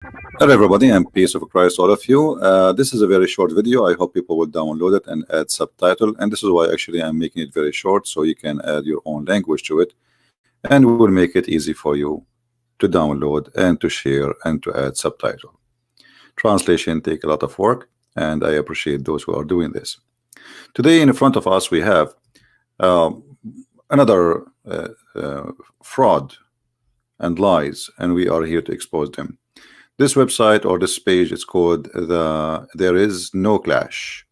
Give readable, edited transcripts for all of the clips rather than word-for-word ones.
Hello everybody and peace of Christ all of you. This is a very short video. I hope people will download it and add subtitle, and this is why actually I'm making it very short so you can add your own language to it, and we will make it easy for you to download and to share and to add subtitle. Translation take a lot of work, and I appreciate those who are doing this. Today in front of us we have uh, another fraud and lies, and we are here to expose them. This website or this page is called There Is No Clash,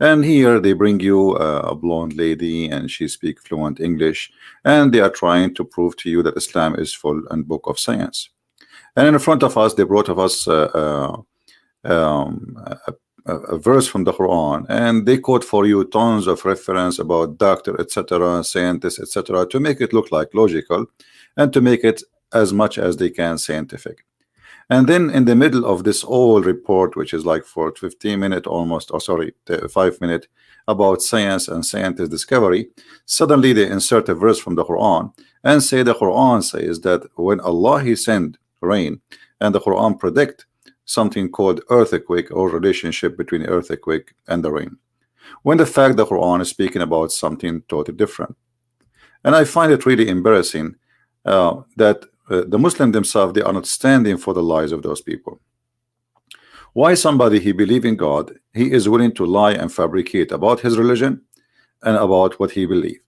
and here they bring you a blonde lady and she speaks fluent English, and they are trying to prove to you that Islam is full and book of science. And in front of us they brought of us a verse from the Quran, and they quote for you tons of reference about doctor, etc., scientists, etc., to make it look like logical and to make it as much as they can scientific. And then in the middle of this whole report, which is like for 15 minutes almost, or sorry, 5 minutes, about science and scientist discovery, suddenly they insert a verse from the Quran and say the Quran says that when Allah He send rain, and the Quran predict something called earthquake or relationship between earthquake and the rain, when the fact the Quran is speaking about something totally different. And I find it really embarrassing that the Muslim themselves, they are not standing for the lies of those people. Why somebody he believe in God, he is willing to lie and fabricate about his religion and about what he believe?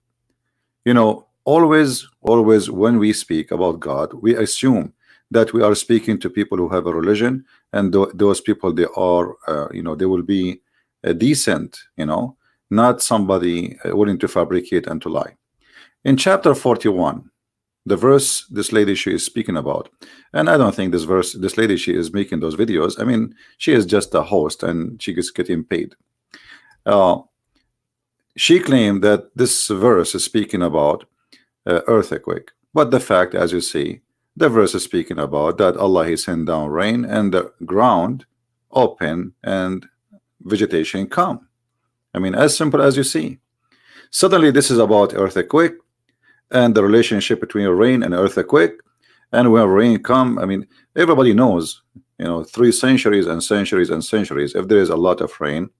You know, always when we speak about God, we assume that we are speaking to people who have a religion, and those people, they are they will be decent, not somebody willing to fabricate and to lie. In chapter 41, the verse this lady she is speaking about, and I don't think this lady she is making those videos, I mean, she is just a host and she is getting paid. She claimed that this verse is speaking about earthquake, but the fact, as you see, the verse is speaking about that Allah He sent down rain and the ground open and vegetation come. I mean, as simple as you see. Suddenly this is about earthquake and the relationship between rain and earthquake. And when rain come, I mean, everybody knows, 3 centuries and centuries and centuries, if there is a lot of rain,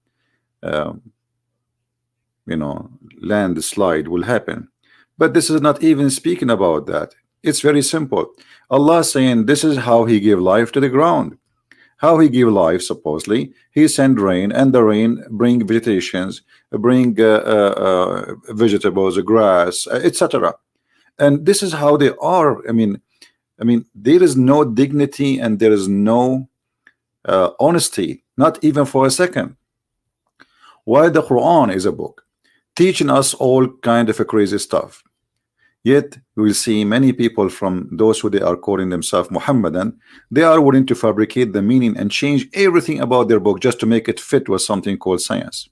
landslide will happen. But this is not even speaking about that. It's very simple. Allah saying this is how He give life to the ground. How He give life, supposedly He send rain, and the rain bring vegetations, bring vegetables, grass, etc. And this is how they are. I mean, there is no dignity and there is no honesty, not even for a second. While the Quran is a book teaching us all kind of a crazy stuff, yet we will see many people from those who they are calling themselves Muhammadan, they are willing to fabricate the meaning and change everything about their book just to make it fit with something called science.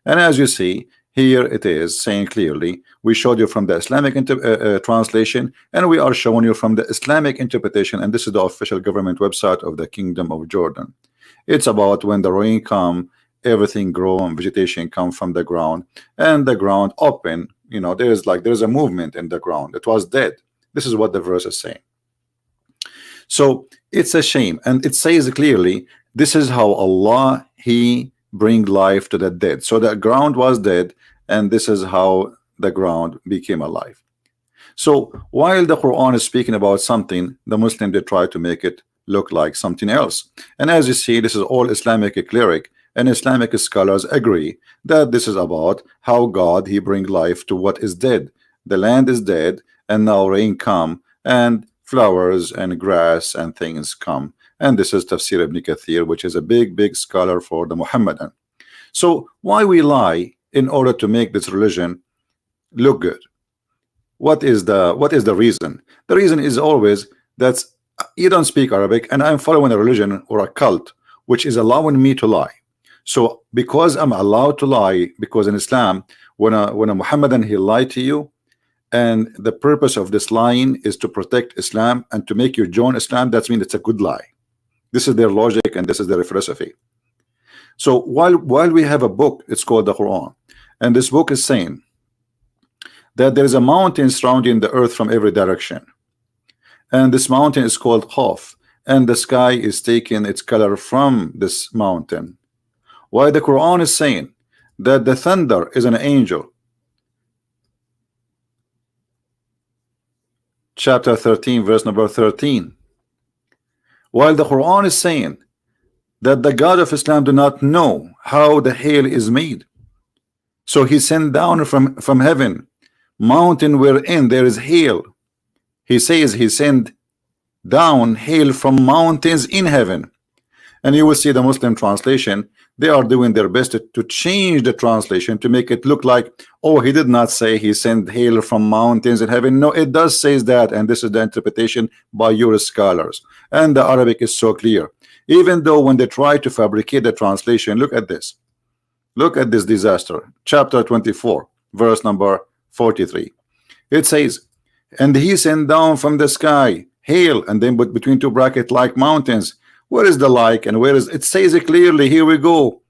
And as you see here, it is saying clearly, we showed you from the Islamic translation, and we are showing you from the Islamic interpretation, and this is the official government website of the Kingdom of Jordan. It's about when the rain come, everything grow and vegetation come from the ground, and the ground open. There's a movement in the ground. It was dead. This is what the verse is saying. So it's a shame, and it says clearly this is how Allah He bring life to the dead. So the ground was dead, and this is how the ground became alive. So while the Quran is speaking about something, the Muslim, they try to make it look like something else. And as you see, this is all Islamic cleric and Islamic scholars agree that this is about how God He bring life to what is dead. The land is dead, and now rain come, and flowers and grass and things come. And this is Tafsir Ibn Kathir, which is a big scholar for the Muhammadan. So why we lie in order to make this religion look good? What is the reason? The reason is always that you don't speak Arabic, and I'm following a religion or a cult which is allowing me to lie. So because I'm allowed to lie, because in Islam, when a Muhammadan he lied to you, and the purpose of this lying is to protect Islam and to make you join Islam, that means it's a good lie. This is their logic and this is their philosophy. So while we have a book, it's called the Quran, and this book is saying that there is a mountain surrounding the earth from every direction, and this mountain is called Qaf, and the sky is taking its color from this mountain. Why the Quran is saying that the thunder is an angel. Chapter 13, verse number 13. While the Quran is saying that the God of Islam do not know how the hail is made, so he sent down from heaven mountain wherein there is hail. He says he sent down hail from mountains in heaven. And you will see the Muslim translation, they are doing their best to change the translation to make it look like, oh, he did not say he sent hail from mountains in heaven. No, it does say that, and this is the interpretation by your scholars. And the Arabic is so clear. Even though when they try to fabricate the translation, look at this. Look at this disaster. Chapter 24, verse number 43. It says, and he sent down from the sky hail, and then put between two brackets like mountains. Where is the like and where is it? Says it clearly. Here we go.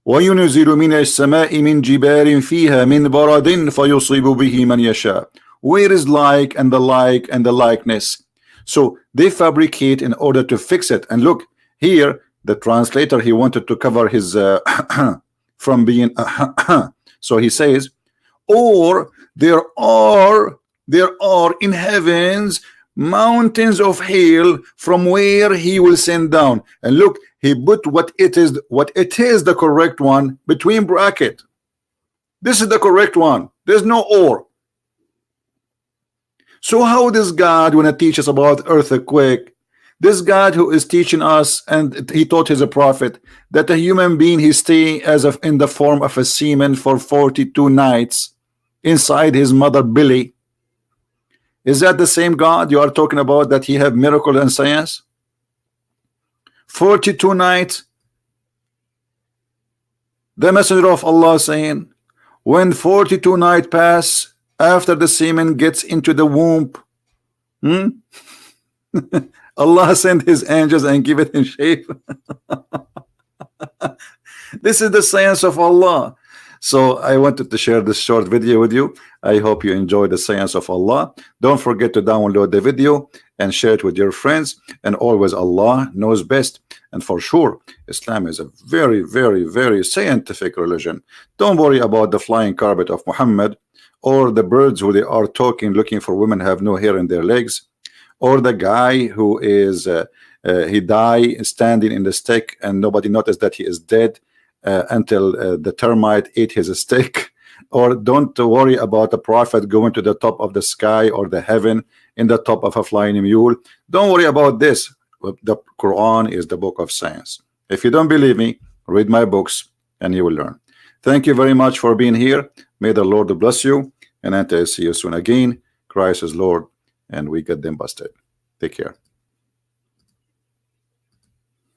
وَيُنْزِلُ مِنَ السَّمَاءِ مِنْ جِبَالٍ فِيهَا مِنْ بَرَدٍ فَيُصِيبُ بِهِ مَنْ يَشَاءُ. Where is like and the like and the likeness? So they fabricate in order to fix it. And look here, the translator, he wanted to cover his from being so he says, or there are in heavens mountains of hail from where he will send down. And look, he put what it is the correct one between bracket. This is the correct one. There's no or. So how does God, when he teaches about earthquake, this God who is teaching us, and he taught his prophet that a human being, he stay as of in the form of a semen for 42 nights inside his mother belly. Is that the same God you are talking about, that he have miracle and science? 42 nights. The messenger of Allah saying, when 42 nights pass after the semen gets into the womb, Allah sent his angels and give it in shape. This is the science of Allah. So I wanted to share this short video with you. I hope you enjoy the science of Allah. Don't forget to download the video and share it with your friends. And always, Allah knows best. And for sure, Islam is a very, very, very scientific religion. Don't worry about the flying carpet of Muhammad, or the birds who they are talking, looking for women have no hair in their legs, or the guy who is he died standing in the stick and nobody noticed that he is dead until the termite ate his stick. Or don't worry about the prophet going to the top of the sky or the heaven in the top of a flying mule. Don't worry about this. The Quran is the book of science. If you don't believe me, read my books and you will learn. Thank you very much for being here. May the Lord bless you, and until I see you soon again. Christ is Lord, and we get them busted. Take care.